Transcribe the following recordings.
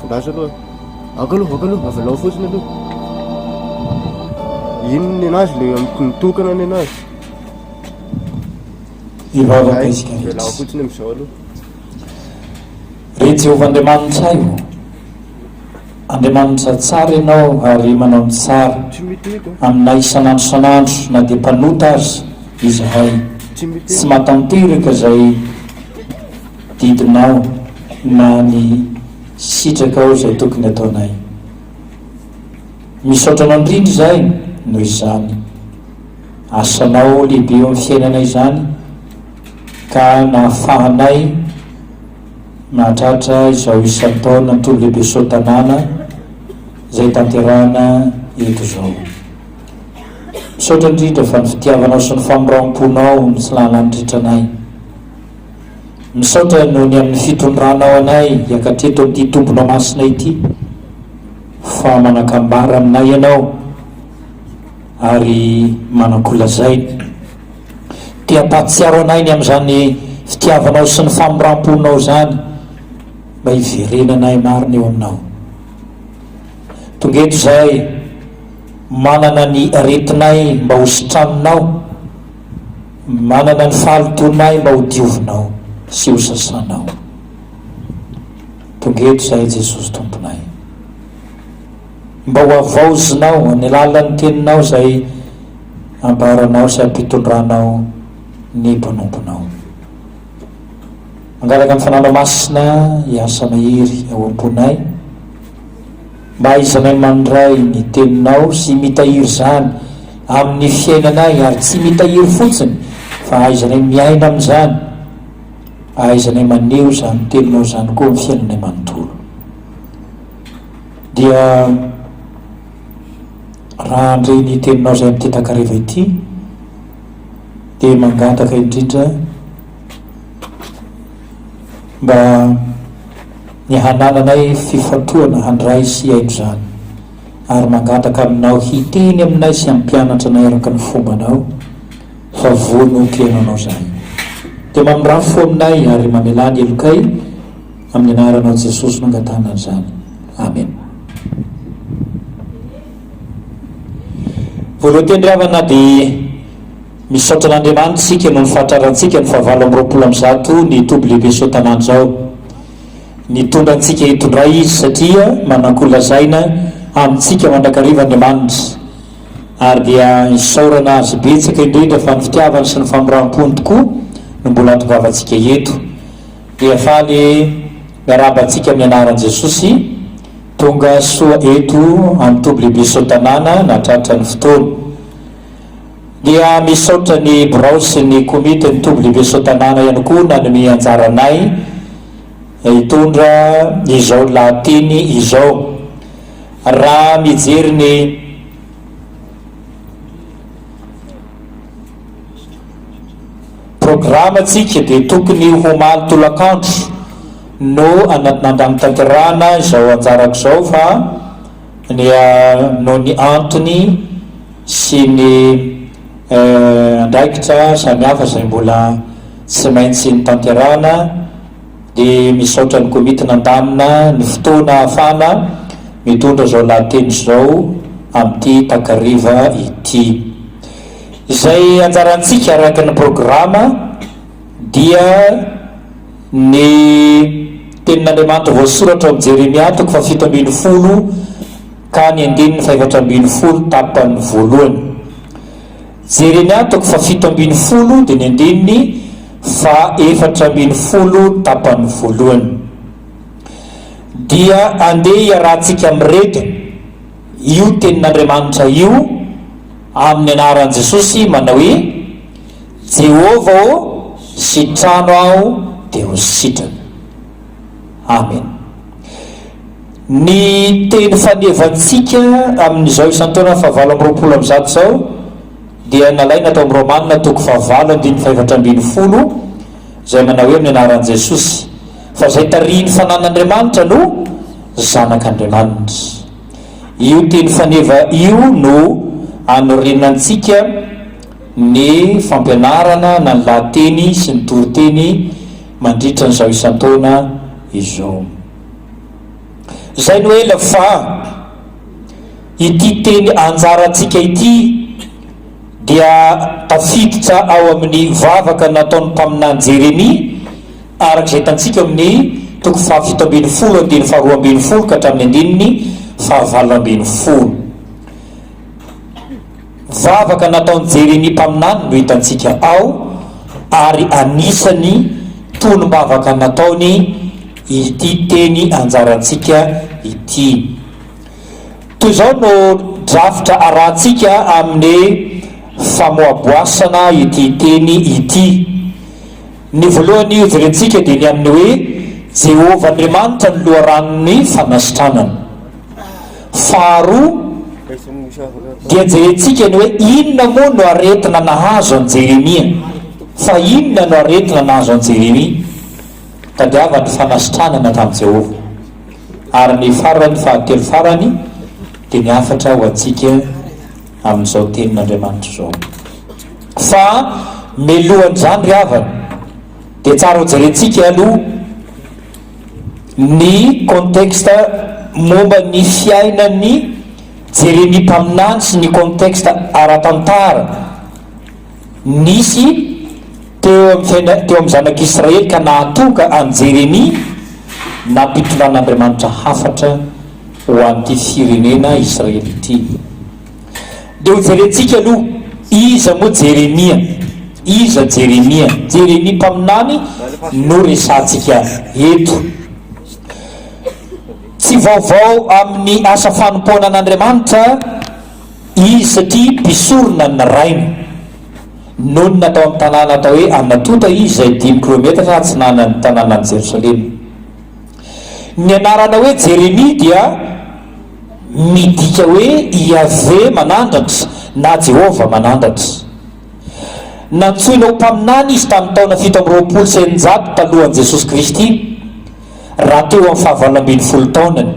Lasa aloha akaloha avy lao fotsiny aloha inony anazy le mitokana ny anazy ivavaka isika de lao fotsiny am'izao aloha re Jehovah Andriamanitra aio Andriamanitra tsara ianao ary manao ny tsara amina isan'andro san'andro na dia mpanota azy izahay tsy matanteraka izay didinao na ny sitraka ao izay tokony ataonay misaotranao indrindra izay noho izany asanao lehibe eo amin'ny fiainanay izany ka nahafahanay mahatratra izao isan-taona ny tolo lehibe sotanana izay tanterahana eto izao misaotra indrindra fa ny fitiavanao sy ny famoram-ponao ny tsy lalanindritranay misaotra noho ny amin'ny fitondranao anay hiakatreto amin'ity tombonao masina ity fa manakambara aminay ianao ary manakolazay tia tatsiaro anay ny amin'izany fitiavanao sy ny famoram-ponao zany mba hiverenanay marina eo aminao tonga eto izay manana ny aretinay mba ho sitranonao manana ny fahalotonay mba ho diovinao sy ho sasanao tonga eto izay Jesosy tomponay mba ho avaozinao ny alalan'ny teninao izay ambaranao sy ampitondranao ny mpanomponao mangalaka amin'ny fananao masina hiasa mahery ao am-ponay mba aizanay mandray ny teninao sy mitahiry zany amin'ny fiainanay ary tsy mitahiry fotsiny fa aizanay miaina amin'izany aizanay maneho zany teninao zany koa amin'ny fiainanay manontolo dia raha andrey ny teninao zay amitetakariva ity dia mangataka indrindra mba ny hanananay fifatoana handray sy haino zany ary mangataka aminao hiteny aminay sy ampianatra nay araka ny fombanao fa vono kriananao zany dia mamindra fo aminay ary mamelany elokay amin'ny anaranao Jesosy mangatana an'izany, amen. voalohany teny ry havana dia misaotra an'Andriamanitra sika noho ny fahatrarantsika ny fahavalo amby roapolo amby zato ny toby lehibe sotanany zao nitondra antsika hitondray izy satria manankolazaina amintsika mandrakariva Andriamanitra, ary dia isaorana azy betsaka indrindra fa ny fitiavany sy ny famoram-pony tokoa no mbola antongavantsika eto. Dia faly miarabantsika amin'ny anaran'i Jesosy tonga soa eto amin'ny toby lehibe sotanana natratra ny fotoana. Dia misaotra ny birao sy ny komity ny toby lehibe sotanana ihany koa nanome anjaranay hitondra izao lahatiny izao. Raha mijery ny programa tsika dia tokony homaly tolakandro no anatin'andamy tanterana izao anjarako izao, fa no ny antony sy ny andraikitra samihafa izay mbola tsy maintsy ny tanterana. Dia misaotra ny komity nandamina ny fotoana hafana mitondra zao lahateny zao amin'ity takariva ity. Izay anjarantsika araka ny programa dia ny tenin'Andriamanitra voasoratra amin'ny Jeremia 7:10 ka ny 4:11 tapany voalohany. Jeremia 7:10 dia ny 4:11 tapany voalohany. Dia andeha iarahantsika mirety io tenin'Andriamanitra io amin'ny anaran'i Jesosy manao hoe Jehova o sitrano aho dia ho sitrana, amen. Ny teny fanevantsika amin'izao isan-taona fahavalo amby roapolo amby zato zao dia nalaina atao amin'ny Romanina 9:5:12 izay manao hoe amin'ny anaran'i Jesosy fa izay tarihin'ny fanan'Andriamanitra no zanak'Andriamanitra. Io teny faneva io no anorenantsika ny fampianarana na ny lahateny sy ny toriteny mandritra n'izao isan-taona izao. Izay no ela fa ity teny anjarantsika ity dia tafiditra ao amin'ny vavaka nataon'ny mpaminany Jeremia arak'izay hitantsika amin'ny 7:12 faharoa-12 ka hatramin'ny 5:10. Vavaka nataon'ny Jeremia mpaminany no hitantsika ao, ary anisany tonom-bavaka nataony ity teny anjarantsika ity. Toy izao no drafitra arahantsika amin'ny famoaboasana ity teny ity. Ny voalohany io jerentsika dia ny amin'ny hoe Jehova Andriamanitra ny loharanony fanasitranana. Faharoa dia jerentsika ny hoe inona moa no aretina nahazo an Jeremia, fa inona no aretina nahazo an Jeremia tadiavany fanasitranana tamin'i Jehova. Ary ny farany fahatelo farany dia ny afatra ho antsika amin'izao tenin'Andriamanitra izao. Fa melohan'izany ry havana dia tsara ho jerentsika aloha ny contexte momba ny fiainan'ny Jeremia mpaminany sy ny contexte ara-tantara nisy teo amin'ny zanak'Israely ka nahatonga an Jeremia nampitondran'Andriamanitra hafatra ho an'ity firenena Israely ity. Dia ho jerentsika aloha iza moa Jeremia, iza Jeremia mpaminany no resantsika eto. Tsy vaovao amin'ny asa fanompoana an'Andriamanitra izy satria mpisorona ny rainy noho ny natao amin'ny tanàna atao hoe Anatota izy izay 5 kilometatra atsinanany tanànan'i Jerosalema. Ny anarana hoe Jeremia dia midika hoe Yahve manandratra na Jehova manandratra. Nantsoina ho mpaminany izy tamin'ny taona 720 talohan'i Jesosy Kristy, raha teo amin'ny 520 taonany.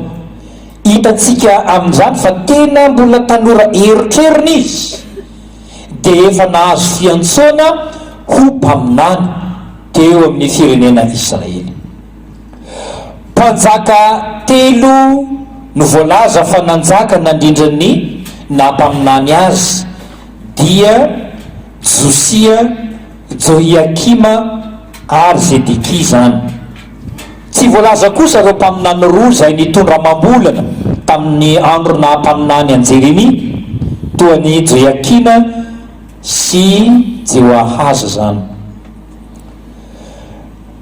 Hitantsika amin'izany fa tena mbola tanora eritrerina izy dia efa nahazo fiantsoana ho mpaminany teo amin'ny firenena Israely. mpanjaka telo no voalaza fa nanjaka nandrindrany nampaminany azy dia Josia, Joiakima ary Zedeki zany. Tsy voalaza kosa ireo mpaminany roa izay nitondra mambolana tamin'ny andro nampaminany an Jeremia, toa ny Joiakina sy Jehoahaza zany.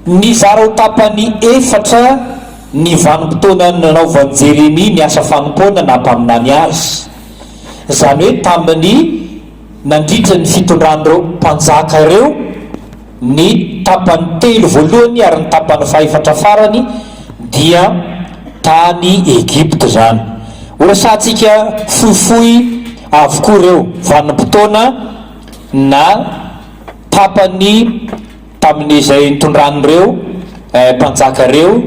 Ny zareo tapany efatra ny vanim-potoana nanaovan'i Jeremia ny asa fanompoana nampaminany azy, zany hoe tamin'ny nandritra ny fitondran'ireo mpanjaka ireo, ny tapany telo voalohany ary ny tapany faefatra farany dia tany Egypte zany. Horesantsika fohifohy avokoa ireo vanim-potoana na tapany tamin'izay nitondran'ireo mpanjaka ireo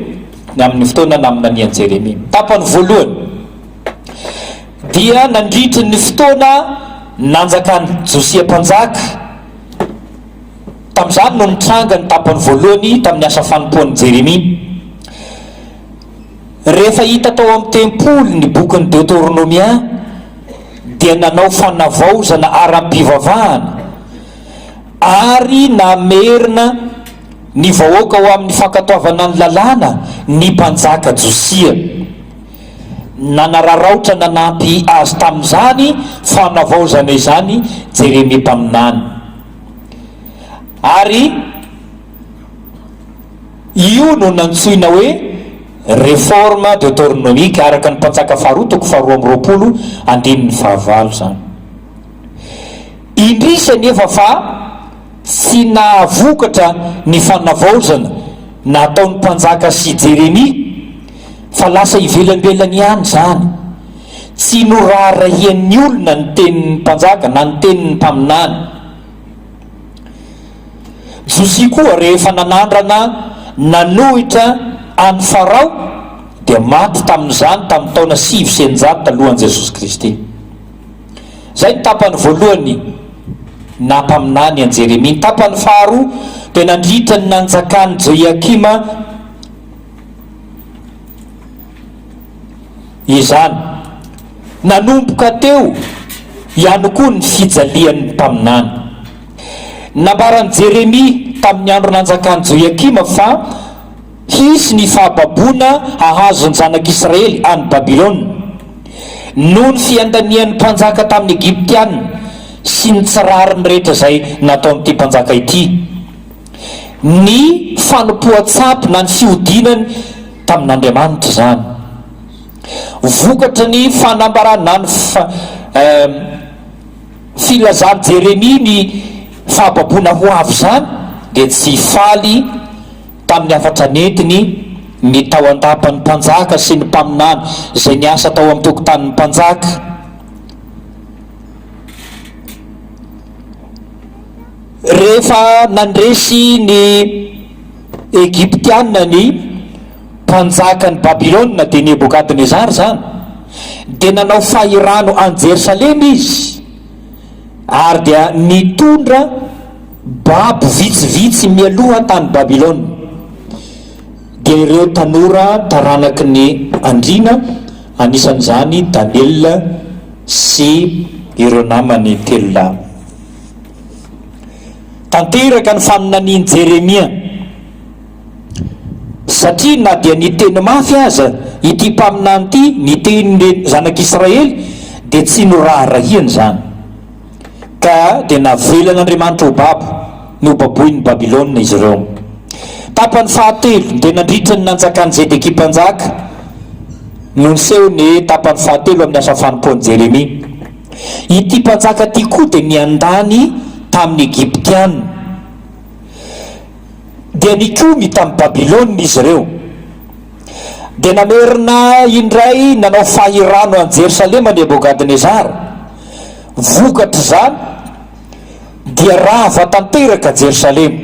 amin'ny fotoana naminanian Jeremia. Tapany voalohany dia nandritra ny fotoana nanjakany Josia mpanjaka, tamin'izany no nitranga ny tapany voalohany tamin'ny asa fanompoan'i Jeremia. Rehefa hita tao amin'ny tempoly ny bokin'ny Deutéronomia dia nanao fanavaozana aram-pivavahana ary namerina ny vahoaka ho amin'ny fankatoavana ny lalàna ny mpanjaka Josia. Nanararaotra nanampy azy tamin'izany fanavaozana izany Jeremia mpaminany, ary io no nantsoina hoe réforme deutéronomique araka ny mpanjaka faharoa toko faharoa amby roapolo andininy fahavalo zany. Indrisy nefa fa tsy nahavokatra ny fanavaozana nataon'ny mpanjaka sy Jeremia, fa lasa ivelambelany ihany zany, tsy noraharahian'ny olona ny tenin'ny mpanjaka na ny tenin'ny mpaminany. Josia koa rehefa nanandrana nanohitra any Farao dia maty tamin'izany tamin'ny taona 500 talohan'i Jesosy Kristy. Zay ny tapany voalohany nampaminany an Jeremia. Ny tapany faharoa dia nandritra ny nanjakany Joiakima izany, nanomboka teo ihany koa ny fijalian'ny mpaminany. Nambaran'i Jeremia tamin'ny andro nanjakany Joiakima fa hisy ny fahababona ahazon'ny zanak'Israely any Babilôna noho ny fiandanian'ny mpanjaka tamin'ny Egyptianina sy ny tsirariny rehetra izay nataon'ity mpanjaka ity, ny fanompoan-tsampy na ny fiodinany tamin'Andriamanitra zany. Vokatra ny fanambarana ny filazany Jeremia ny fahababona ho avy zany dia tsy faly tamin'ny afatra nentiny ny tao an-tapan'ny mpanjaka sy ny mpaminany izay niasa tao amin'ny tokotanin'ny mpanjaka. Rehefa nandresy ny Egyptianina ny mpanjaka ny Babilôna dia Nebokadnezar zany, dia nanao fahirano any Jerosalema izy, ary dia nitondra babo vitsivitsy mialoha tany Babilôna. Dia ireo tanora taranaky ny andriana, anisan'izany Daniel sy ireo namany telo lahy. Tanteraka ny faminanian'i Jeremia, satria na dia niteny mafy aza ity mpaminany ity, niteny zanak'Israely, dia tsy noraharahiany zany, ka dia navelan'Andriamanitra ho babo no baboin'ny Babilôna izy ireo. Tapany fahatelo dia nandritra ny nanjakany Zedeki mpanjaka no niseho ny tapany fahatelo amin'ny asa fanompoan'i Jeremia. Ity mpanjaka ity koa dia niandany tamin'ny Egyptianina, dia nikomy tamin'ny Babilôna izy ireo, dia namerina indray nanao fahirano any Jerosalema Nebokadnezar. Vokatra zany dia rava tanteraka Jerosalema,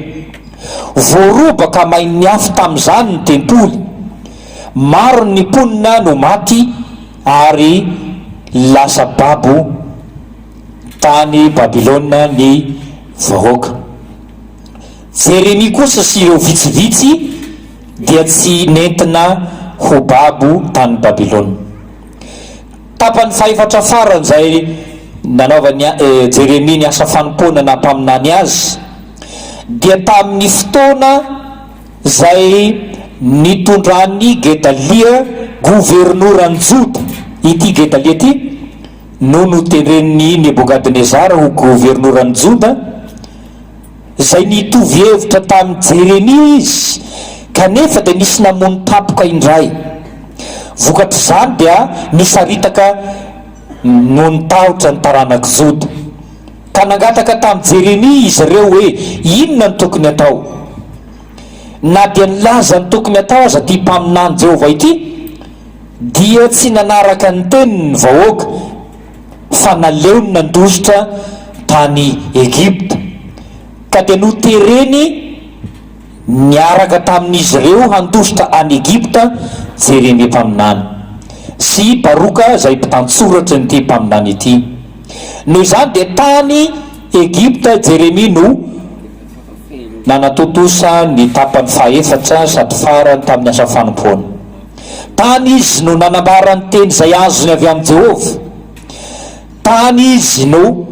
voarobaka main'ny afo tamin'izany ny tempoly, maro ny mponina no maty ary lasa babo tany Babilôna ny vahoaka. Jeremia kosa sy ireo vitsivitsy dia tsy nentina ho babo tany Babilôna. Tapany faefatra farany zay nanaovany Jeremia ny asa fanompoana na mpaminany azy dia tamin'ny fotoana zay nitondrany Gedalia governoran'ny Joda. Ity Gedalia ity no notendren'ny Nebukadnezara ho governoran'ny Joda, zay nitovy hevitra tamin'ny Jeremia izy, kanefa dia nisy namony tapoka indray. Vokatr' izany dia nisaritaka no nitahotra ny taranaka Joda, ka nangataka tamin'ny Jeremia izy ireo hoe inona ny tokony atao. Na dia nilaza ny tokony atao aza ty mpaminany Jehova ity, dia tsy nanaraka ny teniny vahoaka fa naleony nandositra tany Egypta, ka dia notereny niaraka tamin'izy ireo handositra any Egypta Jeremia mpaminany sy Baroka zay mpitantsoratra nyty mpaminany ity. Noho izany dia tany Egypta Jeremia no nanatotosa ny tapany faefatra sady farany tamin'ny asa fanompoana. Tany izy no nanambarany teny zay azony avy amin'ny Jehova. Tany izy no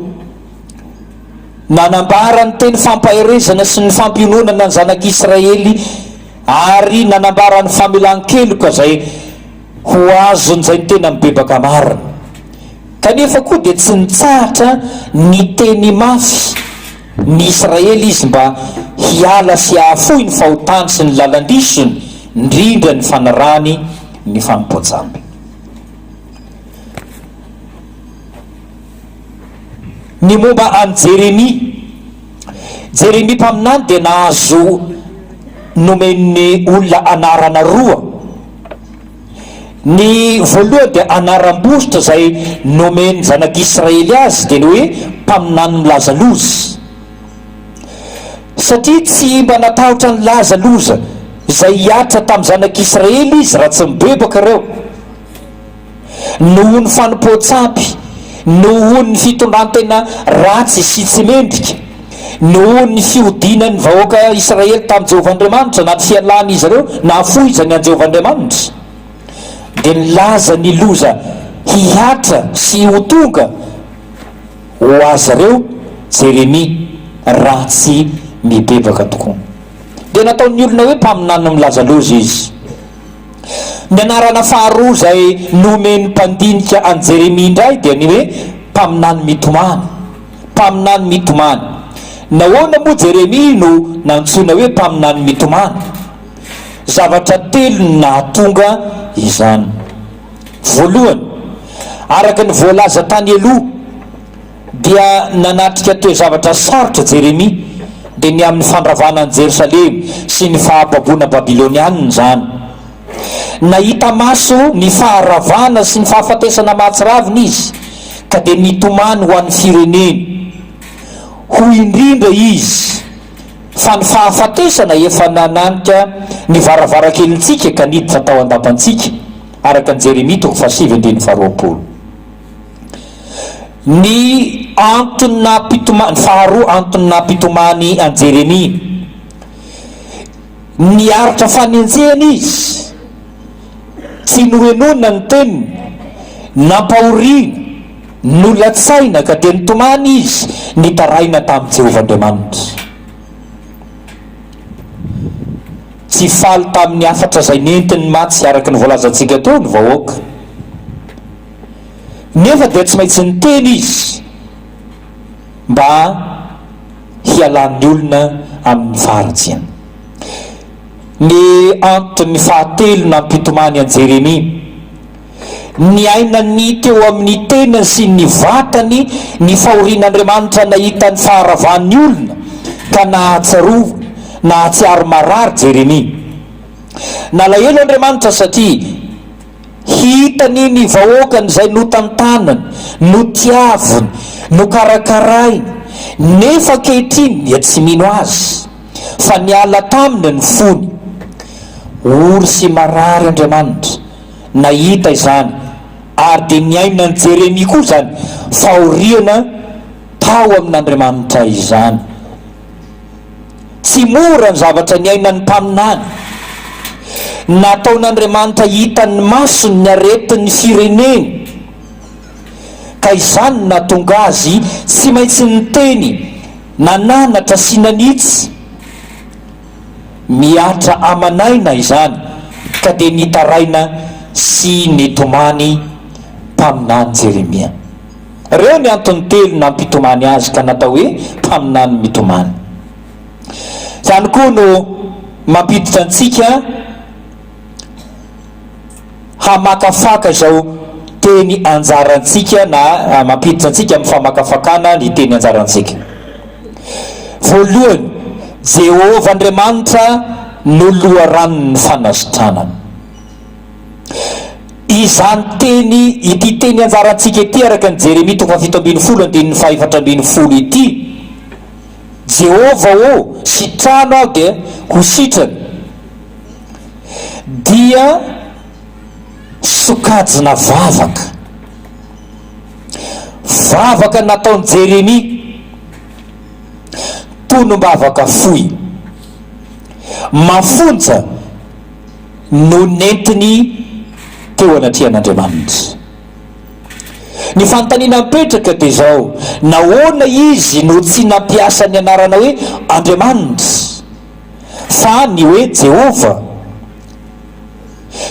nanambarany teny fampaherezana sy ny fampiononana ny zanak'Israely, ary nanambarany famelan-keloka zay ho azony zay ny tena mibebaka marina. Kanefa koa dia tsy nitsahatra ny teny mafy ny Israely izy mba hiala sy hahafoy ny fahotany sy ny lalandisony, indrindra ny fanarany ny fanompoan-jamby. Ny momba any Jeremia mpaminany dia nahazo nomen'ny olona anarana roa. Ny voalohany dia anaram-bositra zay nomeny zanak'Israely azy dia ny hoe mpaminany milaza loza, satria tsy mba natahotra ny laza loza zay hiatra tamin'ny zanak'Israely izy raha tsy mibebaka reo, noho ny fanompoan-tsampy, noho ny fitondrantena ratsy sy tsy mendrika, noho ny fiodinan'ny vahoaka Israely tamin'ny Jehova Andriamanitra anaty fialana izy ireo nahafoizany an Jehova Andriamanitra, dia nilaza ny loza hihatra sy ho tonga ho azy ireo Jeremia ratsy mibebaka tokoa. Dia nataon'ny olona hoe mpaminany milaza loza izy. Ny anarana faharoa zay nomeny mpandinika an Jeremia indray dia ny hoe mpaminany mitomany. Mpaminany mitomany. Nahoana moa Jeremia no nantsoina hoe mpaminany mitomany? Zavatra telo no nahatonga izany. Voalohany, araka ny voalaza tany aloha dia nanatrika toe zavatra sarotra Jeremia, dia ny amin'ny fandravana ny Jerosalema sy ny fahababoana Babilonianina zany. Nahita maso ny faharavana sy ny fahafatesana mahatsiravina izy, ka dia nitomany ho an'ny fireneny. Ho indrindra izy fa ny fahafatesana efa nananika ny varavarakelitsika ka niditra tao andapantsika, araka ny Jeremia 7:20. Ny antony napitomany faharoa, antony napitomany an Jeremia, niaritra fanenjehana izy, tsy nohenona ny teniny, nampahoriana, nolatsaina, ka dia nitomany izy nitaraina tamin'ny Jehova Andriamanitra. Tsy faly tamin'ny afatra zay nentiny matsy araka ny voalazantsika teo ny vahoaka, nefa dia tsy maintsy niteny izy mba hialan'ny olona amin'ny faharatsiana. Ny antony fahatelo nampitomany an Jeremia, ny ainany teo amin'ny tenany sy ny vatany ny fahorian'Andriamanitra nahita ny faharavan'ny olona ka nahatsiarova, nahatsiaro marary Jeremia. Nalahelo Andriamanitra satria hitany ny vahoakany zay notantanany, notiaviny, nokarakarainy, nefa kehitriny dia tsy mino azy fa niala taminy ny fony. Ory sy marary Andriamanitra nahita izany, ary dia niainany Jeremia koa zany fahoriana tao amin'Andriamanitra izany. Tsy mora ny zavatra niainany mpaminany. nataon'Andriamanitra hitany masony ny aretin'ny fireneny, ka izany natonga azy tsy maintsy niteny nananatra sy nanitsy, miatra amanaina izany, ka dia nitaraina sy nitomany mpaminany Jeremia. Reo ny antony telo nampitomany azy ka natao hoe mpaminany mitomany. Izany koa no mampiditra antsika hamakafaka izao teny anjarantsika, na mampiditra antsika amin'ny famakafakana ny teny anjarantsika. Voalohany, Jehova Andriamanitra no loharanon'ny fanasitranana. Izany teny, ity teny anjarantsika ity araka ny Jeremia 7:7 ity, Jehova sitrano aho dia ho sitrany, dia sokajina vavaka nataony Jeremia, tonom-bavaka fohy, mafonja no nentiny teo anatrihan'Andriamanitra. Ny fanontaniana mipetraka dia izao, nahoana izy no tsy nampiasa ny anarana hoe Andriamanitra fa ny hoe Jehova?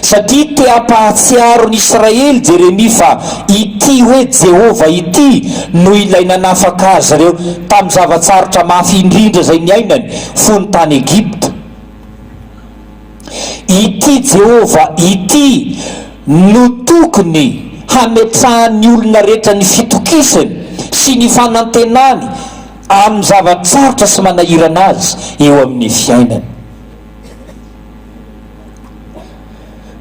Satria te hampahatsiaro ny Israely Jeremia fa ity hoe Jehova ity no ilaina nafaka azy reo tamin'ny zavatsarotra mafy indrindra zay niainany fony tany Egypta. Ity Jehova ity no tokony hametrahan'ny olona rehetra ny fitokisany sy ny fanantenany amin'ny zavatsarotra sy manahirana azy eo amin'ny fiainany.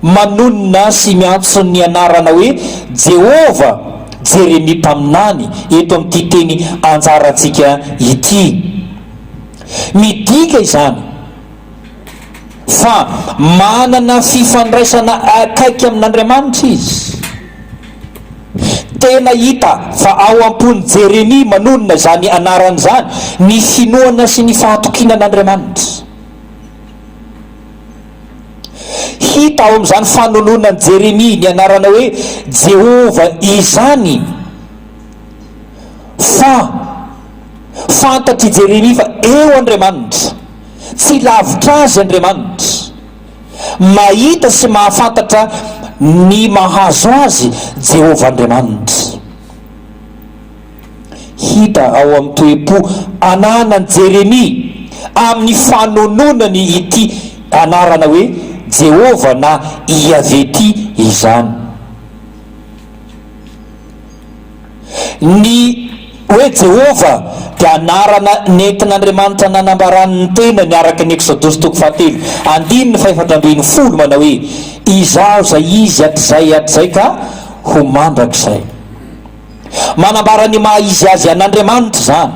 Manonona sy miantso ny anarana hoe Jehova Jeremia mpaminany eto amin'ity teny anjarantsika ity. Midika izany fa manana fifandraisana akaiky amin'Andriamanitra izy. Tena hita fa ao am-pony Jeremia manonona izany anarana izany ny finoana sy ny fahatokinan'Andriamanitra. Hita ao amin'izany fanononan'i Jeremia ny anarana hoe Jehova izany, fa fantatry Jeremia fa eo Andriamanitra, tsy lavitra azy Andriamanitra, mahita sy mahafantatra ny mahazo azy Jehova Andriamanitra. Hita ao amin'ny toe-po ananan'i Jeremia amin'ny fanononany ity anarana hoe Jehova na Iavety izany. Ny hoe Jehova dia anarana nentin'Andriamanitra nanambaran'ny tenany araka ny Exodus 7:4 manao hoe izaho zay izy hatrizay ka ho mandrakizay. Manambara ny maha izy azy an'Andriamanitra zany,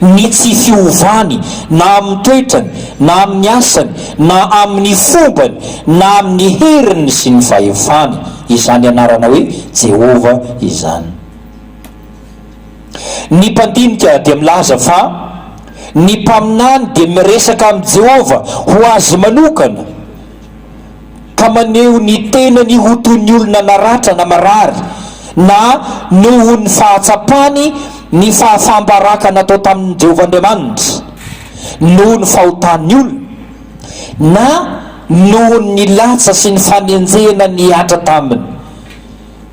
ny tsy fiovany na amin'ny toetrany na amin'ny asany na amin'ny fombany na amin'ny heriny sy ny fahefany, izany anarana hoe Jehova izany. Ny mpandinika dia milaza fa ny mpaminany dia miresaka amin'ny Jehova ho azy manokana, ka maneho ny tenany ho toy ny olona naratra na marary, na noho ny fahatsapany ny fahafambaraka natao tamin'ny Jehova Andriamanitra, noho ny fahotan'ny olona, na noho ny latsa sy ny fanenjehana ny atra taminy,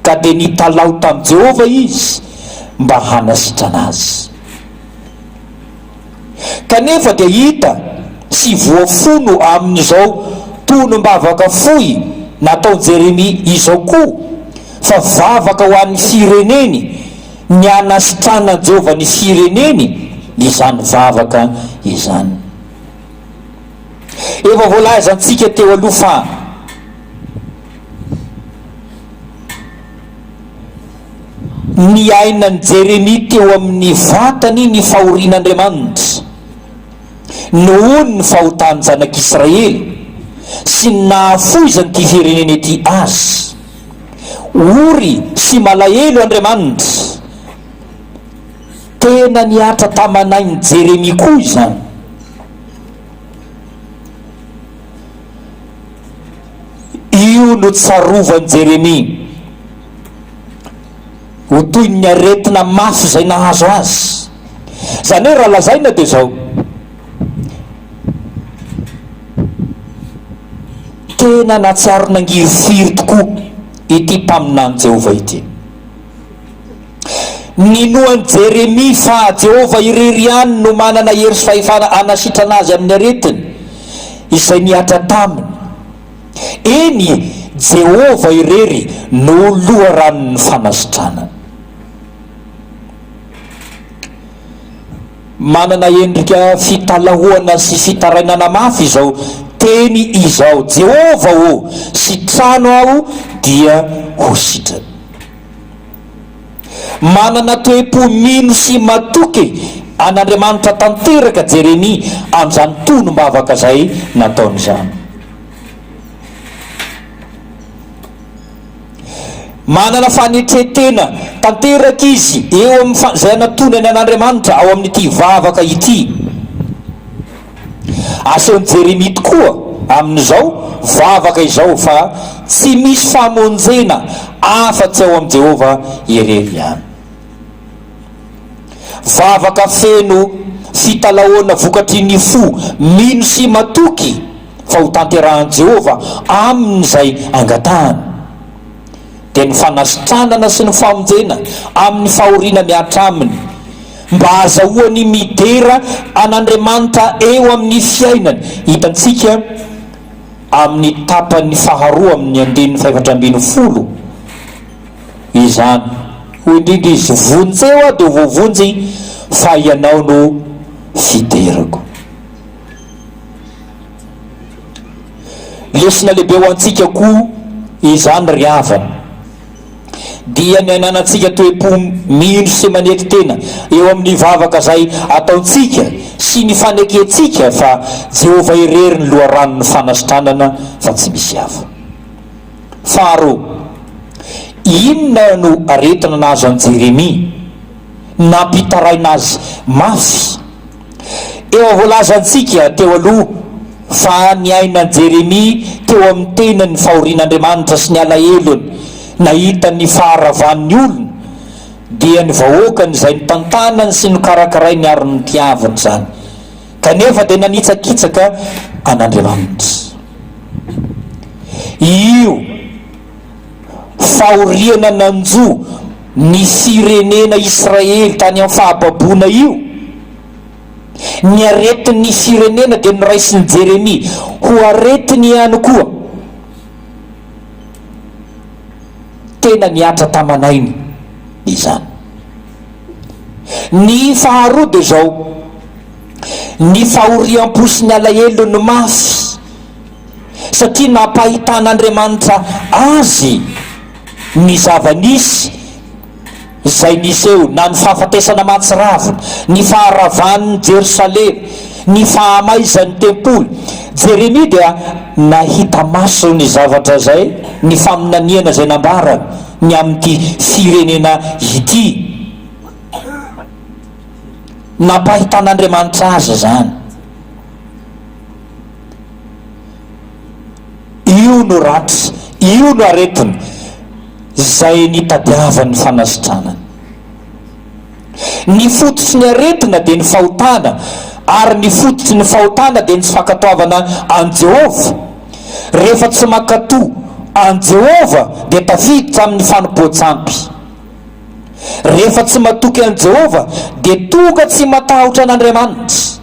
ka dia nitalao tamin'i Jehova izy mba hanasitrana azy. Kanefa dia hita sy voafono amin'izao tonom-bavaka fohy natao Jeremia izao koa fa vavaka ho an'ny fireneny, ny anasitrana Jehova ny fireneny izany vavaka izany. Efa voalaza antsika teo aloha fa ny ainan'i Jeremia teo amin'ny vatany ny fahorin'Andriamanitra noho ny fahotany zanak'Israely sy ny nahafoizany ty fireneny ety azy. Ory sy malahelo Andriamanitra, tena niatra tamanain'i Jeremia koa izany. no tsarovany Jeremia ho toy ny aretina mafy zay nahazo azy. Zany hoe raha lazaina dia zao, tena natsiaro nangifiry tokoa ity mpaminany Jehova ity. Ninoany Jeremia fa Jehova irery ihany no manana hery sy fahefana anasitrana azy amin'ny aretiny izay niatra taminy. Eny Jehova irery no loharanony fanasitrana. Manana endrika fitalahoana sy fitarainana mafy izao teny izao: Jehova o, sitrano aho dia ho sitrany. Manana toe-po mino sy matoky an'Andriamanitra tanteraka Jeremia amin'izany tonom-bavaka zay nataony izany. Manana fanetretena tanteraka izy eo amin'ny zay anatonany an'Andriamanitra ao amin'ity vavaka ity. Asehony Jeremia tokoa amin'izao vavaka izao fa tsy misy famonjena afa-tsy ao amin'i Jehova irery ihany. Vavaka feno fitalahoana vokatry ny fo mino sy matoky fa ho tanterahan'i Jehova amin'izay angatahany, dia ny fanasitranana sy ny famonjena amin'ny fahoriana miatra aminy, mba azahoany midera an'Andriamanitra eo amin'ny fiainany. Hitantsika amin'ny tapany faharoa amin'ny 2:4 izany: ho indrindra izy vonjeo aho dia voavonjy fa ianao no fiderako. Lesona lehibe ho antsika koa izany ry havana, dia ny ainanantsika toe-po mino sy manety tena eo amin'ny vavaka zay ataontsika sy ny faneketsika fa Jehova irery ny loharanony fanasitranana fa tsy misy hafa. Faharoa, inona no aretina nazo an Jeremia nampitaraina azy mafy? Eo voalazantsika teo aloha fa ny ainan Jeremia teo amin'ny tenany fahorian'Andriamanitra sy ny alahelony nahita ny faharavan'ny olona, dia ny vahoakany izay ny tantanany sy ny karakaray ny ary ny tiavany zany, kanefa dia nanitsakitsaka an'Andriamanitra. Io fahoriana nanjo ny firenena Israely tany amin'ny fahababoana io, ny aretin'ny firenena dia noraisin'ny Jeremia ho aretiny ihany koa. Tena niatra tamanainy izany. Ny faharoa dia zao: ny fahoriam-po sy ny alahelony mafy, satria nampahitan'Andriamanitra azy ny zava-nisy izay nisy eo, na ny fahafatesana mahatsiravina, ny faharavan'ny Jerosalema, ny fahamaizan'ny tempoly. Jeremia dia nahita maso ny zavatra zay, ny faminaniana zay nambarany ny amin'ity firenena ity. Nampahitan'Andriamanitra azy zany. Io no ratsy, io no aretiny zay nitadiavan'ny fanasitranany. Ny fototry ny aretina dia ny fahotana, ary ny fototry ny fahotana dia ny tsy fankatoavana an Jehova. Rehefa tsy mankatoa an Jehova dia tafiditra amin'ny fanompoan-tsampy. Rehefa tsy matoky an Jehova dia tonga tsy matahotra an'Andriamanitra,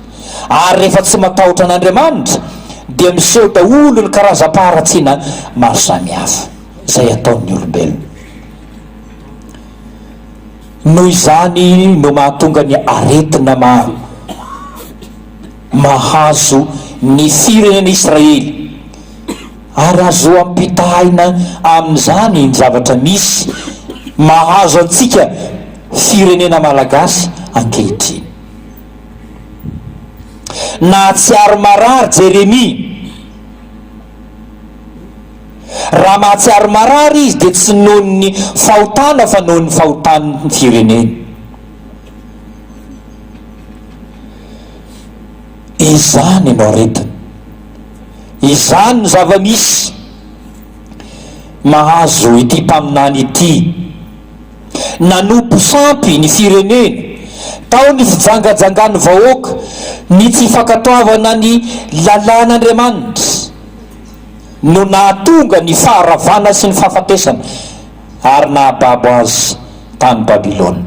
ary rehefa tsy matahotra an'Andriamanitra dia miseho daholo ny karazam-paharatsiana maro samihafa zay ataon'ny olombelona. Noho izany no mahatonga ny aretina mahazo ny firenena Israely, ary azo ampitahina amin'izany ny zavatra misy mahazo antsika firenena malagasy ankehitriny. Na tsy ary marary Jeremia, raha mahatsiary marary izy dia tsy noho ny fahotana fa noho ny fahotan'ny firenena. Izany no aretina, izany no zava-misy mahazo ity mpaminany ity, nanompo sampy ny firenena, tao ny fijangajangany vahoaka, ny tsy fankatoavana ny lalàn'Andriamanitra, no nahatonga ny faharavana sy ny fahafatesana ary nahababo azy tany Babilôna.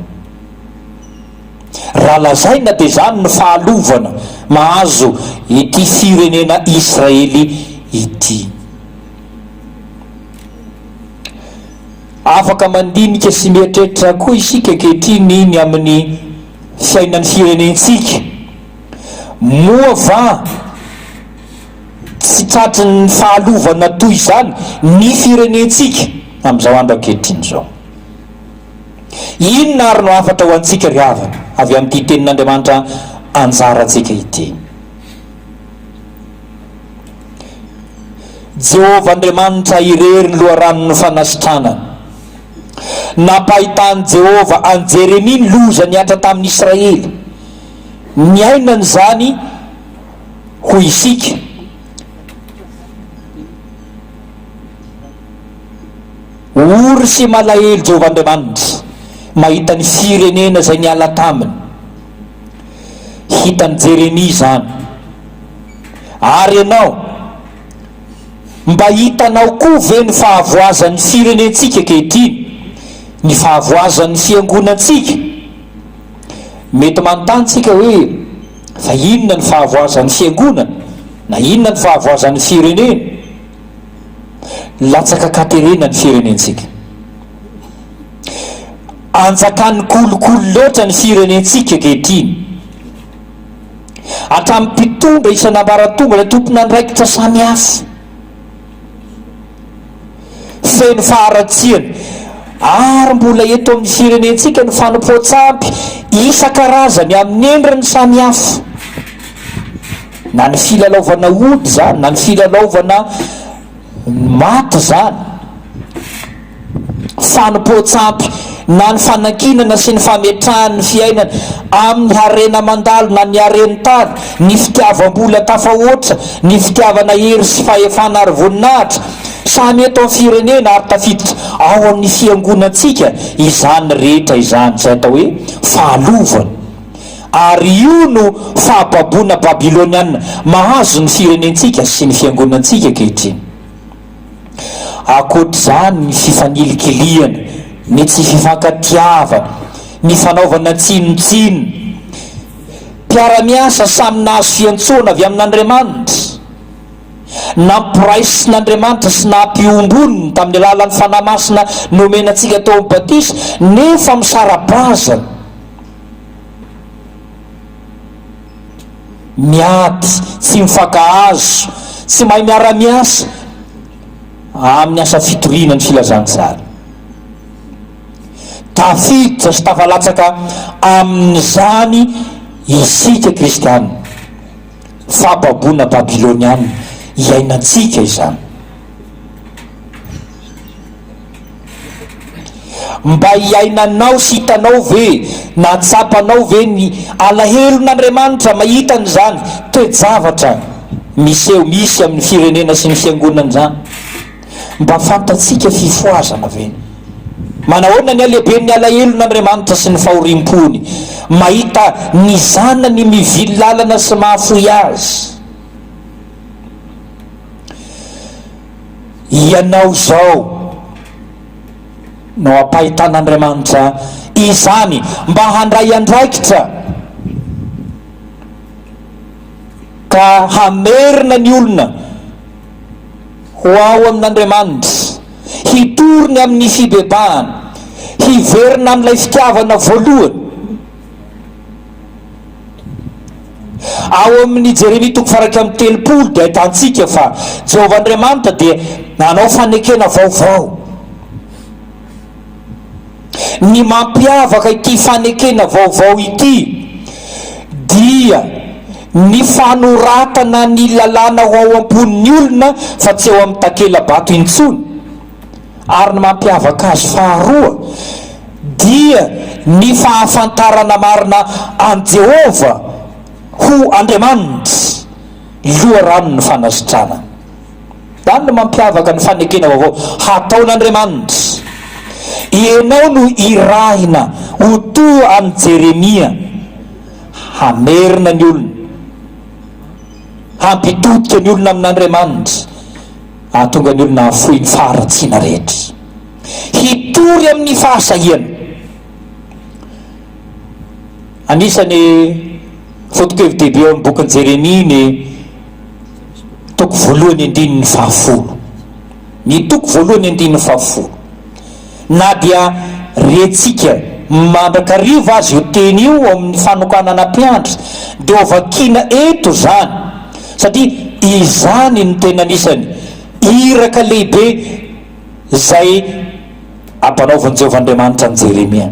Raha lazaina dia zany no fahalovana mahazo ity firenena Israely ity. Afaka mandinika sy mieritreritra koa isika ankehitriny iny amin'ny fiainan'ny firenentsika, moa va tsy tratry ny fahalovana toy izany ny firenentsika amin'izao andro ankehitriny zao? Inona ary no afatra ho antsika ry havana avy amin'ity tenin'Andriamanitra anjara antsika ity? Jehovah Andriamanitra irery ny loharanon'ny fanasitranana. Napahitany Jehovah an Jeremia ny loza niatra tamin'ny Israely, niainany zany ho isika. Ory sy malahelo Jehovah Andriamanitra mahita ny firenena izay niala taminy. Hitany Jeremia zany, ary ianao mba hitanao koa ve ny fahavoazan'ny firenentsika ankehitriny, ny fahavoazan'ny fiangonantsika? Mety manontanytsika hoe fa inona ny fahavoazan'ny fiangonana na inona ny fahavoazan'ny firenena? Latsaka katerena ny firenentsika, anjakan'ny kolokolo loatra ny firenentsika ankehitriny, hatramin'ny mpitondra isan'ambaratonga ilay tompon'andraikitra samihafa, feno faharatsiana, ary mbola eto amin'ny firenentsika ny fanompoan-tsampy isan-karazany amin'ny endriny samihafa, na ny filalaovana ody zany, na ny filalaovana maty zany, fanompoan-tsampy na ny fanankinana sy ny fametrahan'ny fiainana amin'ny harena mandalo na ny hareny tany, ny fitiavam-bola tafahoatra, ny fitiavana hery sy fahefana ary voninahitra, samy eto amin'ny firenena ary tafiditra ao amin'ny fiangonantsika izany rehetra izany zay atao hoe fahalovana. Ary io no fahababoana babiloniana mahazo ny firenentsika sy ny fiangonantsika ankehitriny. Akoatr'izany ny fifanilikiliana, ny tsy fifankatiavana, ny fanaovana tsinontsino, mpiara-miasa samy nahazo fiantsoana avy amin'Andriamanitra, nampiraisin'Andriamanitra sy nampiomboniny tamin'ny alalan'ny fanahy masina nomenantsika tao amin'ny batisa, nefa misara-bazana, miady, tsy mifankahazo, tsy mahay miara-miasa amin'ny asa fitoriana ny filazantsara. Tafiditra sy tafalatsaka amin'izany isika kristiana, fahababoana babiloniana iainantsika izany. Mba hiainanao sy hitanao ve, na tsapanao ve ny alahelon'Andriamanitra mahita an'izany toe-javatra misy amin'ny firenena sy ny fiangonana zany? Mba fantatsika fifoazana ve? Manahoana ny alehiben'ny alahelon'Andriamanitra sy ny fahoriam-pony mahita ny zanany mivily lalana sy mahafoy azy? Ianao zao no ampahitan'Andriamanitra izany mba handray andraikitra ka hamerina ny olona ho ao amin'Andriamanitra, hitoriny amin'ny fibebahana, hiverina amin'ilay fitiavana voalohany. Ao amin'ny Jeremia 3:30 dia ahitantsika fa Jehovah Andriamanitra dia nanao fanekena vaovao. Ny mampiavaka ity fanekena vaovao ity dia ny fanoratana ny lalàna ho ao amponin'ny olona fa tsy eo amin'ny takela-bato intsony. Ary ny mampiavaka azy faharoa dia ny fahafantarana marina an Jehova ho Andriamanitra loharanon'ny fanasitrana. zany no mampiavaka ny fanekena vaovao hataon'Andriamanitra. Ianao no irahina ho toa amin'ny Jeremia, hamerina ny olona, hampitodika ny olona amin'Andriamanitra, ahatonga ny olona hafoy ny faharatsiana rehetra, hitory amin'ny fahasahiana. Anisany foto-kevin-dehibe eo amin'ny bokin'ny Jeremia ny toko voalohany andininy fahafolo, ny toko voalohany andininy fahafolo. Na dia retsika mandrakariva azy io teny io amin'ny fanokanana mpiandry dia ovakiana eto zany, satria izany ny tena anisany iraka lehibe zay ampanaovan'i Jehovahandriamanitra ny Jeremia.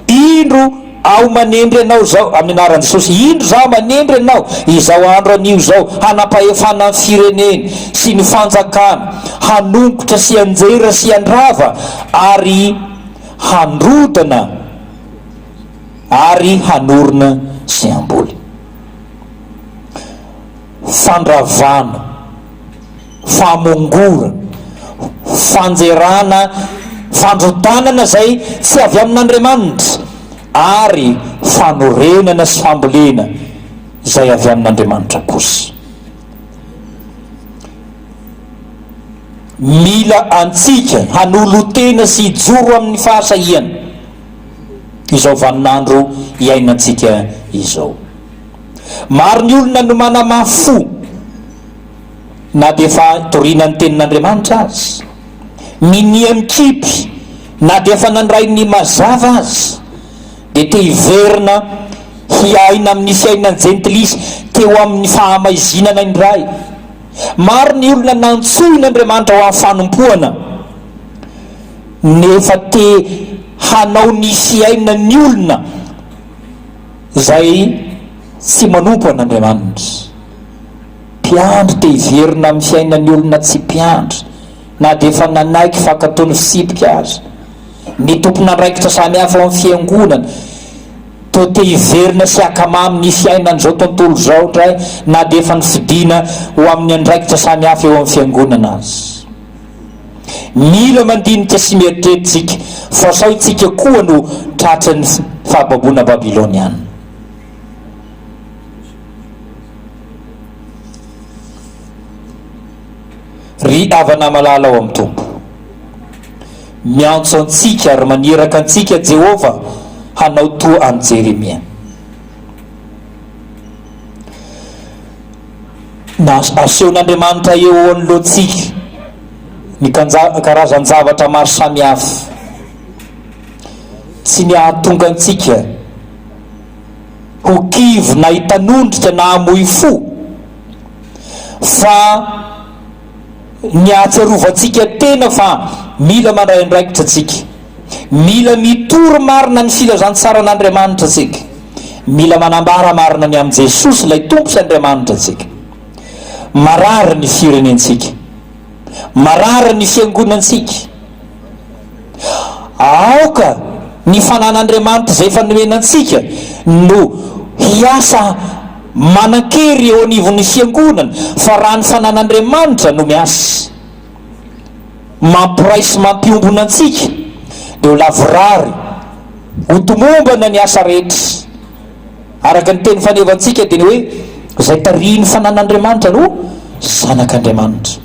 Indro ao manendry anao zao, amin'ny anaran'i Jesosy, indro zao manendry anao izao andro anio zao, hanapahefana ny fireneny sy ny fanjakana, hanongotra sy anjera sy andrava, ary handrodana ary hanorona sy amboly. Fandravana, famongorana, fanjerana, fandrotanana zay tsy avy amin'Andriamanitra, ary fanorenana sy fambolena zay avy amin'Andriamanitra kosa. Mila antsika hanolotena sy hijoro amin'ny fahasahiana izao vaninandro iainantsika izao. Maro ny olona no manamafo, na dia efa toriana ny tenin'Andriamanitra azy, minia mikipy, na dia efa nandray ny mazava azy, dia te hiverina hiaina amin'ny fiainany jentilisy teo amin'ny fahamaizinana indray. Maro ny olona nantsoin'Andriamanitra ho amin'ny fanompoana, nefa te hanao ny fiainan'ny olona zay tsy manompo an'Andriamanitra. Mpiandry te hiverina amin'ny fiainan'ny olona tsy mpiandry, na dia efa nanaiky fankatony fisipika azy. Ny tompon'andraikitra samy hafa amin'ny fiangonana to te hiverina sy akamamy ny fiainan'izao tontolo zao ndray, na dia efa nifidiana ho amin'ny andraikitra samy hafa eo amin'ny fiangonana azy. Mila mandinika sy mieritreritsika fa sao itsika koa no tratra ny fahababoana babiloniana. Ry havana malala ao amin'ny tompo, miantso antsika ary maniraka antsika Jehova hanao toa any Jeremia. Na asehon'Andriamanitra eo anoloantsika ny karazany zavatra maro samihafa, tsy ny ahatonga antsika ho kivy na hitanondritra na hamoy fo, fa ny ahatsiarovantsika tena fa mila mandray andraikitra tsika, mila mitory marina ny filazantsara'Andriamanitra tsika, mila manambara marina ny amin'i Jesosy ilay tompo sy Andriamanitra tsika. Marary ny firenentsika, marary ny fiangonantsika, aoka ny fanan'Andriamanitra zay efa nomenantsika no hiasa manan-kery eo anivon'ny fiangonana, fa raha ny fanan'Andriamanitra no miasa mampiray sy mampiombona antsika, dia ho lavorary ho tomombana ny asa rehetra. Araka ny teny fanevantsika dia ny hoe zay tarihin'ny fanan'Andriamanitra no zanak'Andriamanitra.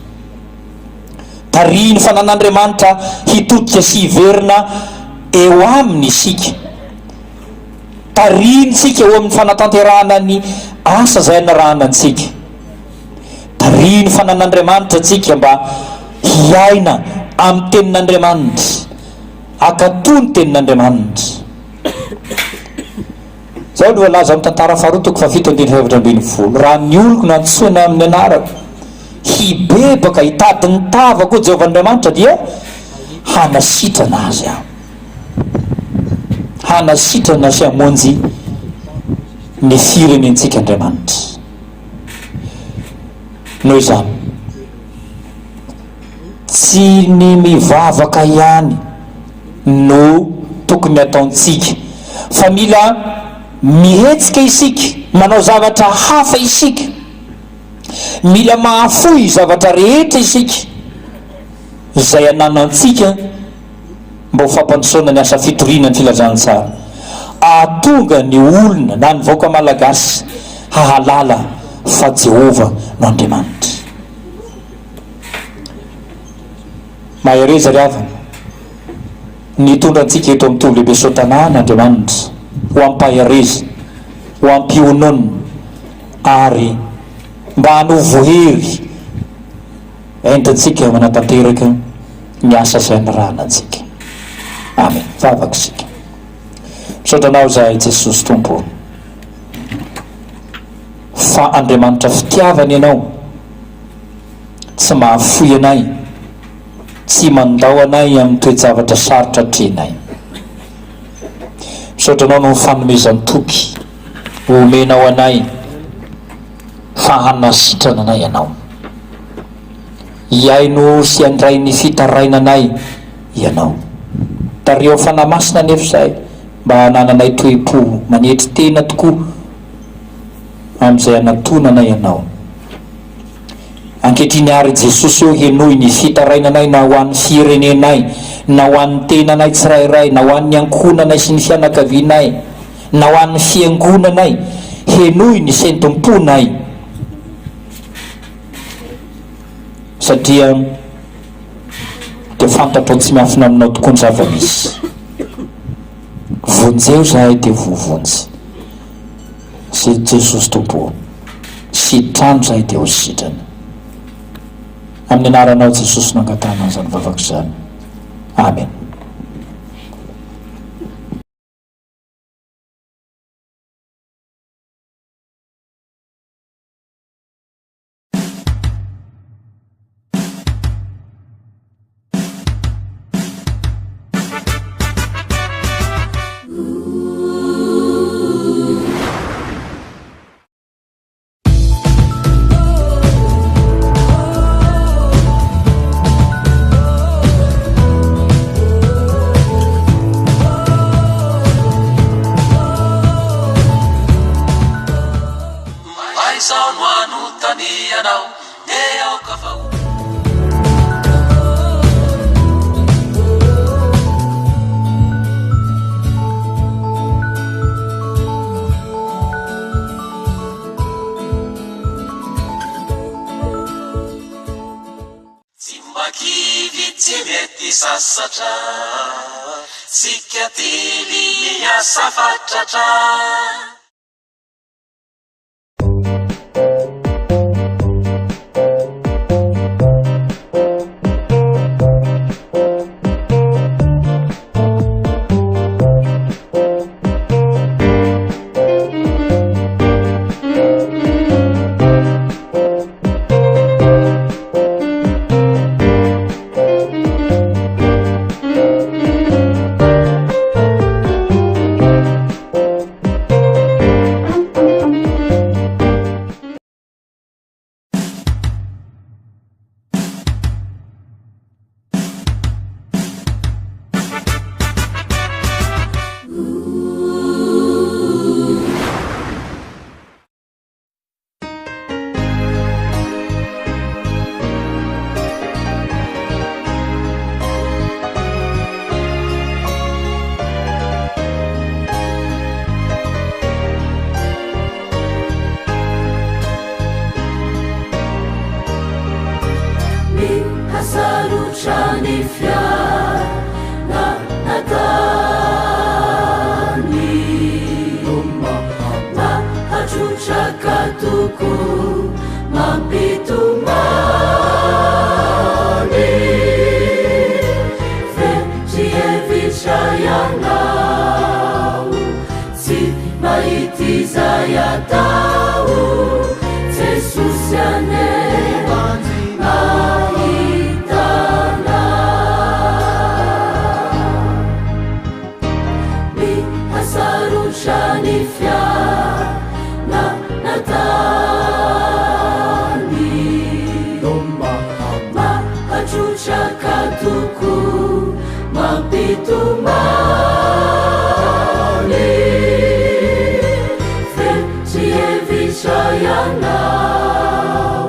Tarihin'ny fanan'Andriamanitra hitodika sy hiverina eo aminy isika, tarihiny sika eo amin'ny fanatanterahana ny asa zay anarahana antsika, tarihiny fanan'Andriamanitra tsika mba hiaina amin'ny tenin'Andriamanitra, akatoy ny tenin'Andriamanitra. Zao no laza amin'ny tantara faharoa toko fafito andiny fahefatra ambin'ny folo. Raha ny oloko nantsoina amin'ny anarako hibebaka hitady ny tava koa Jehovahandriamanitra dia hanasitrana azy aho, hanasitrana sy hamonjy ny firenentsika Andriamanitra. Noho izany tsy ny mivavaka ihany no tokony ataontsika, fa mila mihetsika isika manao zavatra hafa isika mila mahafoy zavatra rehetra isika izay ananantsika mba ho fampandrosoana ny asa fitoriana ny filazana tsara, ahatonga ny olona na ny vaoaka malagasy hahalala fa Jehova no Andriamanitra. Mahereza ry havana nitondra antsika eto amin'ny tolo lehibe sotanana Andriamanitra ho ampahereza, ho ampionona ary mba hanovohery entantsika manatanteraka ny asa izay nirahanantsika. Amen. Vavaka isika. Misotranao zahay Jesosy Tompo, fa Andriamanitra fitiavany ianao, tsy mahafoy anay, tsy mandao anay amin'ny toe-javatra sarotra hatrenay. Misotranao no fanomezany toky omenao anay, fahanasitrana anay ianao, iaino sy andray ny fitaraina anay ianao. Tareo fanamasina nefa izay mba hanananay toe-po manetry tena tokoa amin'izay anatonana ianao. Ankehitriny ary Jesosy eo henoy ny fitarainanay, na ho an'ny firenenay, na ho an'ny tenanay tsirairay, na ho an'ny ankonanay sy ny fianakavianay, na ho an'ny fiangonanay, henoy ny sentomponay, satria dia fantatro tsy miafina aminao tokoa ny zava-misy. Vonjeo zahay dia vovonjy, sy Jesosy Tompo, sitrano zahay dia ho sitrana. Amin'ny anaranao Jesosy no angatana izany vavaka izany. Amen. Sasatra sikatili ya safatratra Sayang now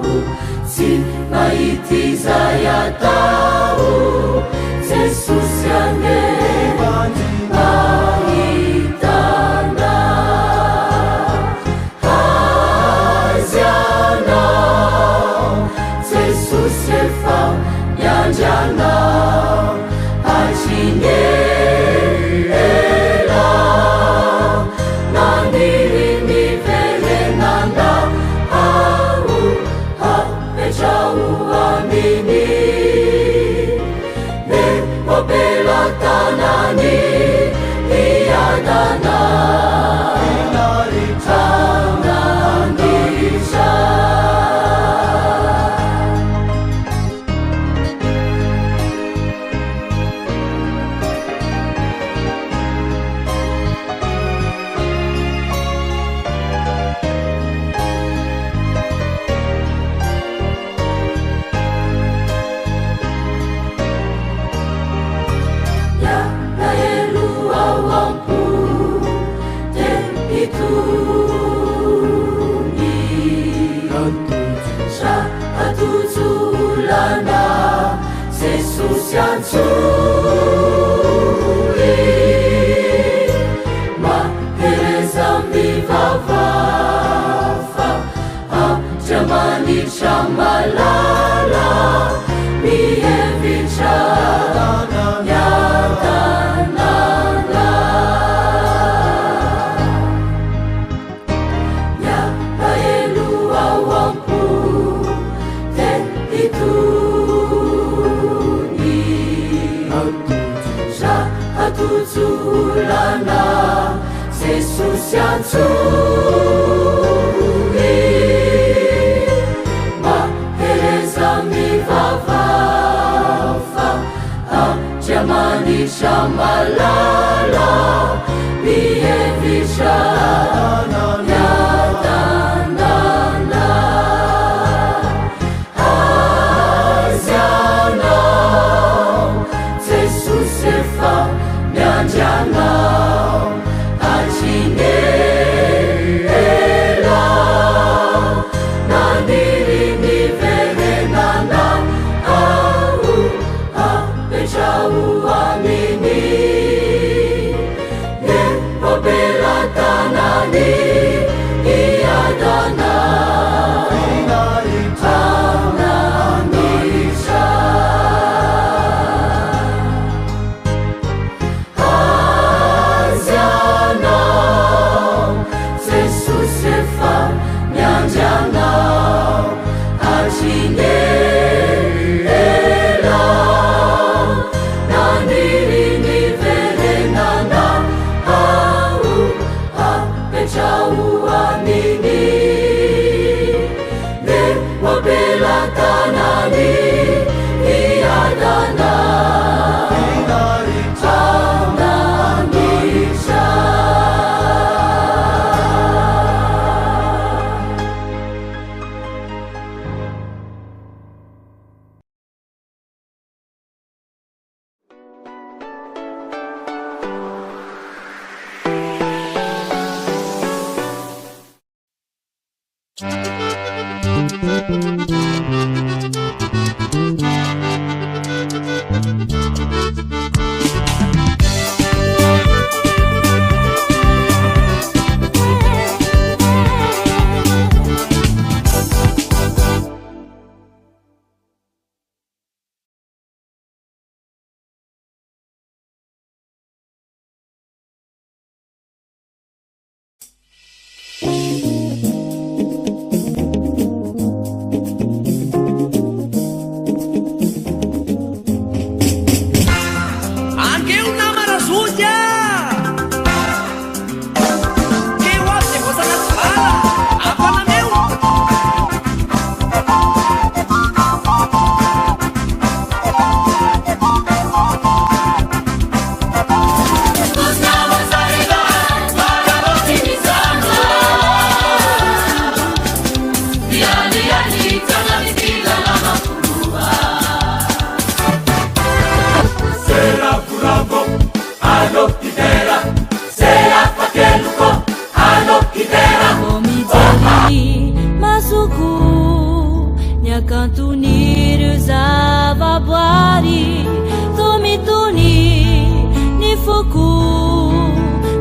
mahereza mivavafa ajamanitra malala mihevitra yatanana yapaelu awampu te ituni Hatutulana Jesus yatsuri mahereza mivavafa ajamanisha malala mihevitra yatanana azianao Jesus efa mianjanao acinela naniri niverenana au apetrau amini ye wabela tanani iadana ananisha Jesus efa mianjanao acinela naniri niverenana au apetrau amini ne wabela tanani iadana ananisha Kantunir zavaboary tomitony ny foko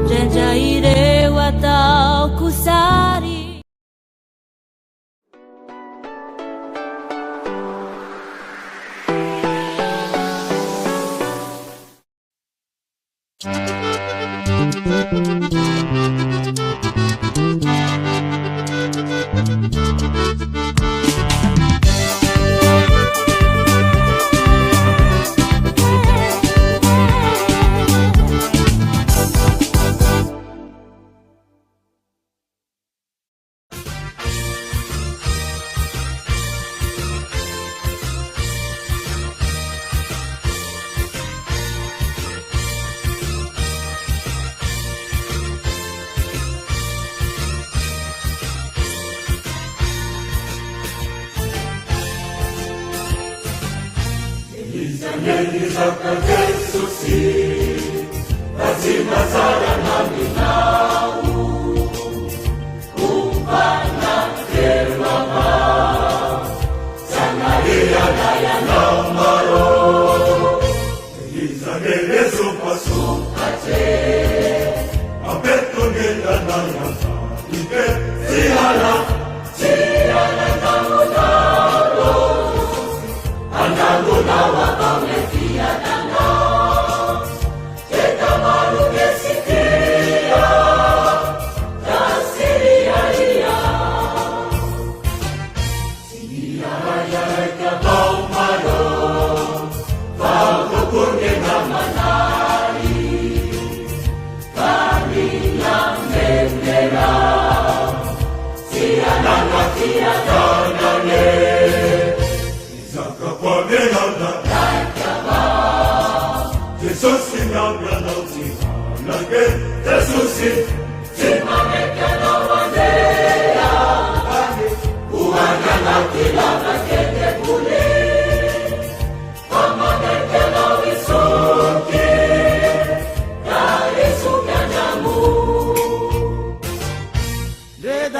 ndraindra ireo ataoko sary masukate apetongela na yasa ike siala namudalo anagula wakamefia dana teta maruge sikia tasiria ia siria ya kabau maro Pakukurge namanari Kami yang memera Siananga tiadanane Isaka pamelanda Laikaba Jesus sinagana usihanage Jesus simamekana wandea Uangana kilaba kete kule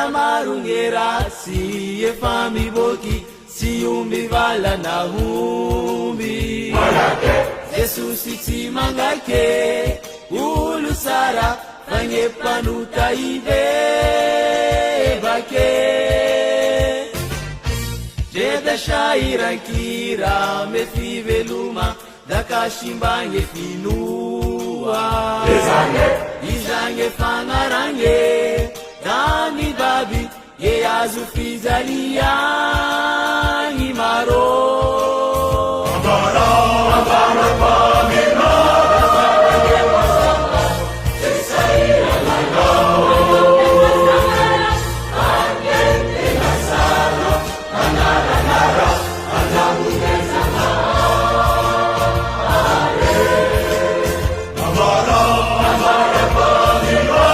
Marungera si e fami boki si umbi vala na humbi Jesus si mangake ulu sara fanye panuta ibe bake Jeda shaira kira me five luma da kashimbange finua Izange fangarange Dani babi ye azufizalia imaro Abara pamina Sesaira lagao Anyente nasara Anara Anamugeza Abara pamina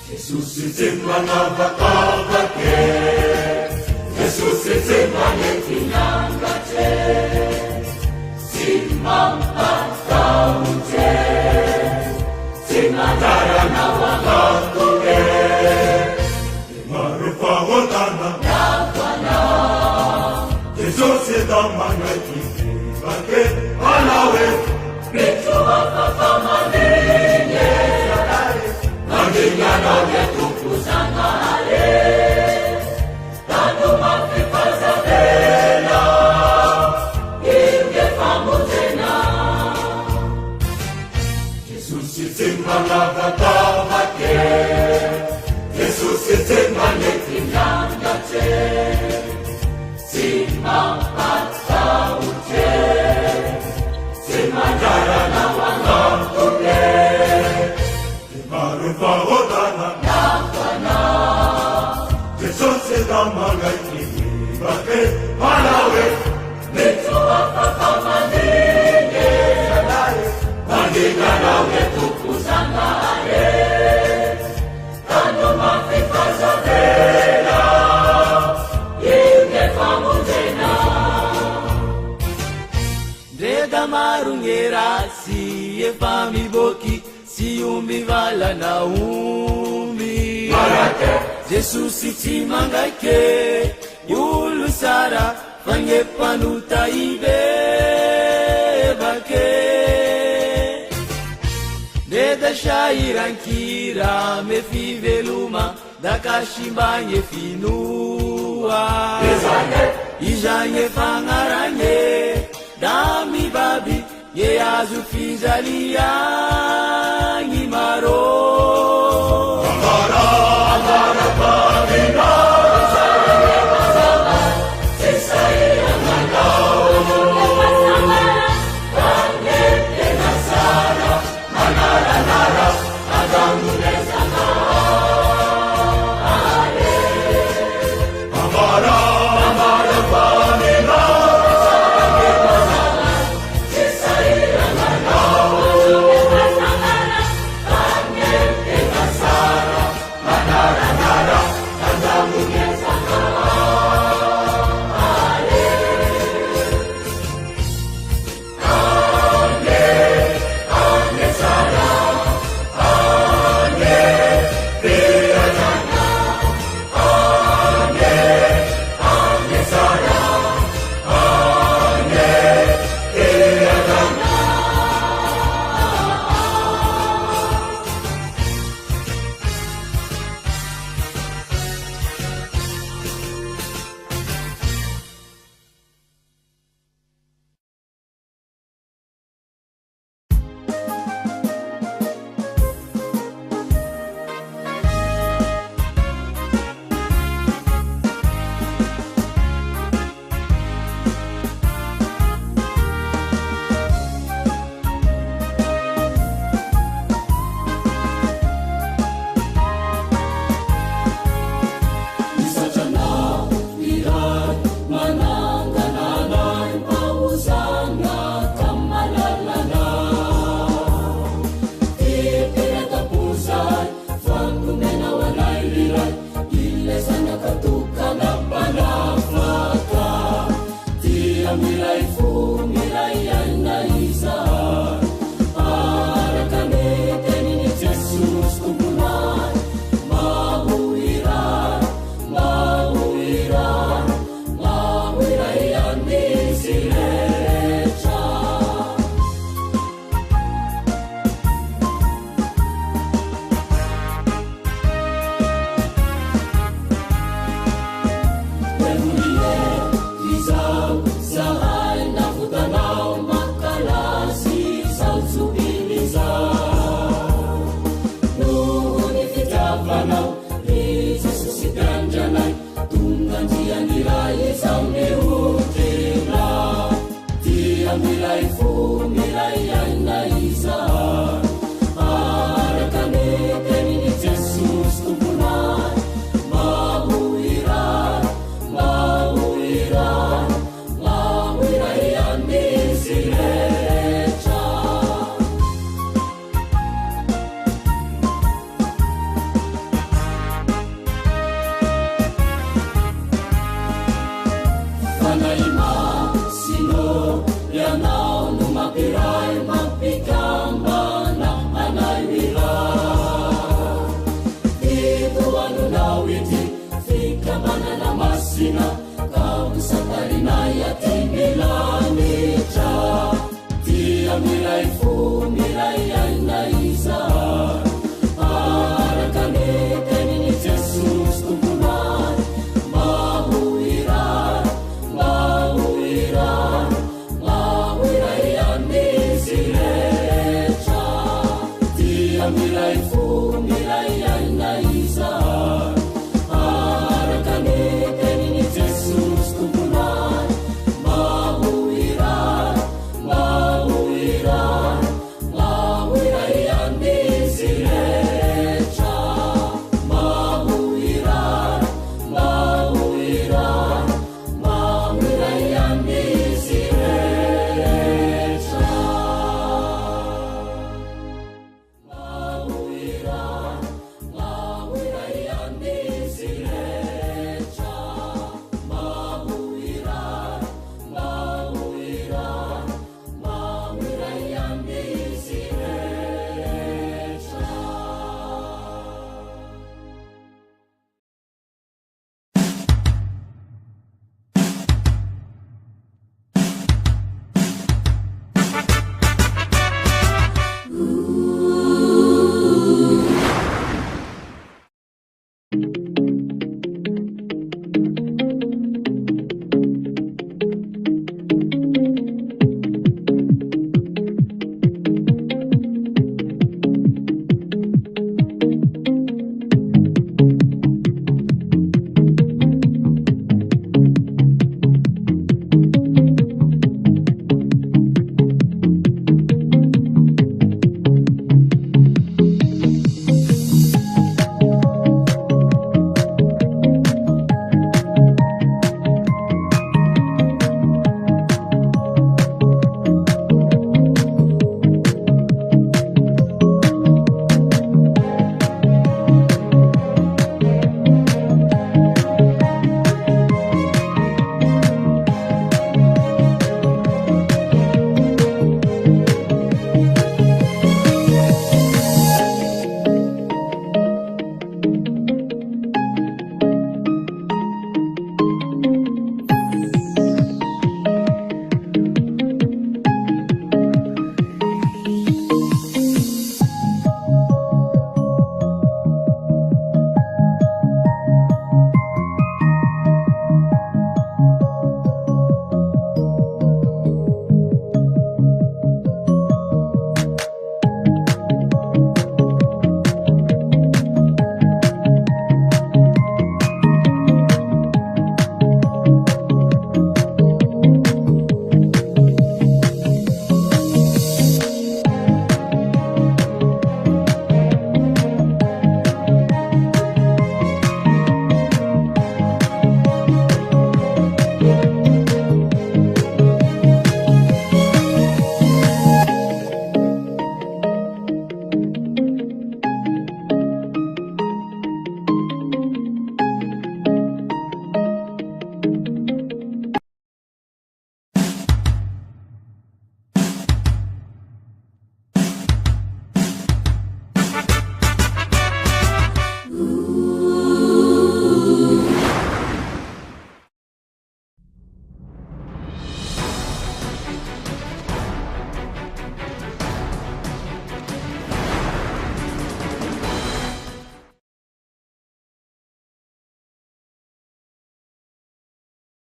Jesus itimana vakavake Jesus itimane tinangate Simampa kaute Simadara na wakakuge Marufa hotana Nakwana Jesus itamane tinangate Alawe Bitu wakafamanenye Magingana yetukuzana ale Tanu mafipaza vela Inge famutena Jesus itimba navatavake Jesus itimba netinangate Sima patsaute Simajara na wangamkuge Marufa hodana Nakwana Jesus idamanga ikibake Malawe Mituwa pakamanenge Mandinga nawe tukuzanga ale Tano mafipaza vela Inge famutena Dreda marungera si e fami boki Si umbi vala na umbi Jesus iti mangake Yulu sara Fange panuta ibe bake Neda shairankira me fiveluma da kashimbanye finua Izanye fangaranye dami babi ye azu fizalia ngimaro Amara pamina Kau satarina ya timilani cha tia milai fu